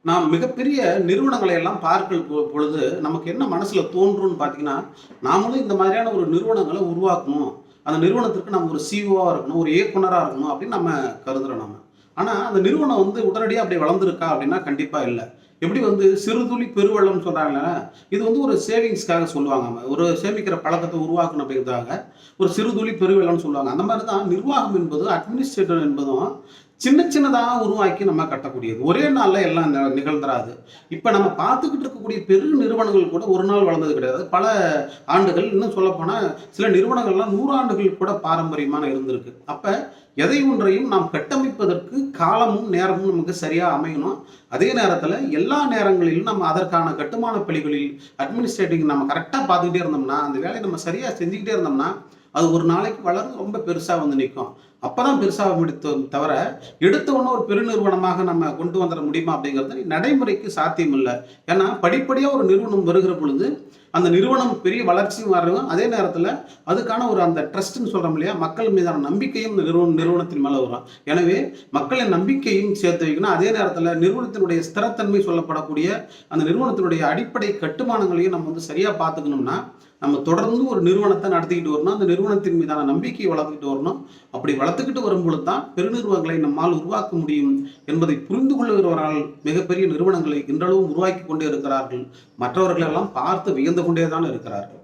நாம் மிகப்பெரிய நிறுவனங்களை எல்லாம் பார்க்கும் பொழுது நமக்கு என்ன மனசுல தோன்றும்னு பார்த்தீங்கன்னா, நாமளும் இந்த மாதிரியான ஒரு நிறுவனங்கள உருவாக்கணும். அந்த நிறுவனத்திற்கு நம்ம ஒரு சிஇஓவா இருக்கணும், ஒரு இயக்குனரா இருக்கணும் அப்படின்னு நம்ம கருதுறோம் நம்ம. ஆனா, அந்த நிறுவனம் அப்படியே அப்படி வளர்ந்திருக்கா அப்படின்னா கண்டிப்பா இல்ல. எப்படி சிறுதுளி பெருவெள்ளம்னு சொல்றாங்கல்ல, இது ஒரு சேவிங்ஸ்க்காக சொல்லுவாங்க. ஒரு சேமிக்கிற பழக்கத்த உருவாக்கணும் அப்படிங்கிறதுக்காக, ஒரு சிறுதுளி பெருவெள்ளம்னு சொல்லுவாங்க. அந்த மாரி தான் நிர்வாகம் என்பது, அட்மினிஸ்ட்ரேட்டர் என்பதும் சின்ன சின்னதா உருவாக்கி நம்ம கட்டக்கூடியது. ஒரே நாள்ல எல்லாம் நிகழ்ந்துராது. இப்ப நம்ம பார்த்துக்கிட்டு இருக்கக்கூடிய பெரு நிறுவனங்கள் கூட ஒரு நாள் வளர்ந்தது கிடையாது. பல ஆண்டுகள், இன்னும் சொல்லப்போனா சில நிறுவனங்கள்லாம் 100 ஆண்டுகள் கூட பாரம்பரியமான இருந்திருக்கு. அப்ப எதை ஒன்றையும் நாம் கட்டமைப்பதற்கு காலமும், நேரமும் நமக்கு சரியா அமையணும். அதே நேரத்துல எல்லா நேரங்களிலும் நம்ம அதற்கான கட்டுமான பணிகளில் அட்மினிஸ்ட்ரேட்டிவ் நம்ம கரெக்ட்டா பார்த்துக்கிட்டே இருந்தோம்னா, அந்த வேலைய நம்ம சரியா செஞ்சுக்கிட்டே இருந்தோம்னா, அது ஒரு நாளைக்கு வளர்ந்து ரொம்ப பெருசா நிக்கும். அப்பதான் பெருசாக முடித்தோம் தவிர, எடுத்த உடனே ஒரு பெருநிறுவனமாக நம்ம கொண்டு வந்துட முடியுமா அப்படிங்கிறது நடைமுறைக்கு சாத்தியம் இல்ல. ஏன்னா, படிப்படியா ஒரு நிறுவனம் வருகிற பொழுது, அந்த நிறுவனம் பெரிய வளர்ச்சியும் வரும். அதே நேரத்துல அதுக்கான அந்த ட்ரஸ்ட்ன்னு சொல்றோம் இல்லையா? மக்கள் மீதான நம்பிக்கையும் இந்த நிறுவனத்தின் மேல வரும். எனவே, மக்களின் நம்பிக்கையும் சேர்த்து வைக்கணும். அதே நேரத்துல நிறுவனத்தினுடைய ஸ்திரத்தன்மை சொல்லப்படக்கூடிய அந்த நிறுவனத்தினுடைய அடிப்படை கட்டுமானங்களையும் நம்ம சரியா பார்த்துக்கணும்னா, நம்ம தொடர்ந்து ஒரு நிறுவனத்தை நடத்திக்கிட்டு வரணும். அந்த நிறுவனத்தின் மீதான நம்பிக்கையை வளர்த்துக்கிட்டு வரணும். அப்படி வளர்த்துக்கிட்டு வரும்பொழுது தான் பெருநிறுவனங்களை நம்மால் உருவாக்க முடியும் என்பதை புரிந்து கொள்ளுகிறவரால் மிகப்பெரிய நிறுவனங்களை இன்றளவும் உருவாக்கி கொண்டே இருக்கிறார்கள். மற்றவர்கள் எல்லாம் பார்த்து வியந்து கொண்டே தான் இருக்கிறார்கள்.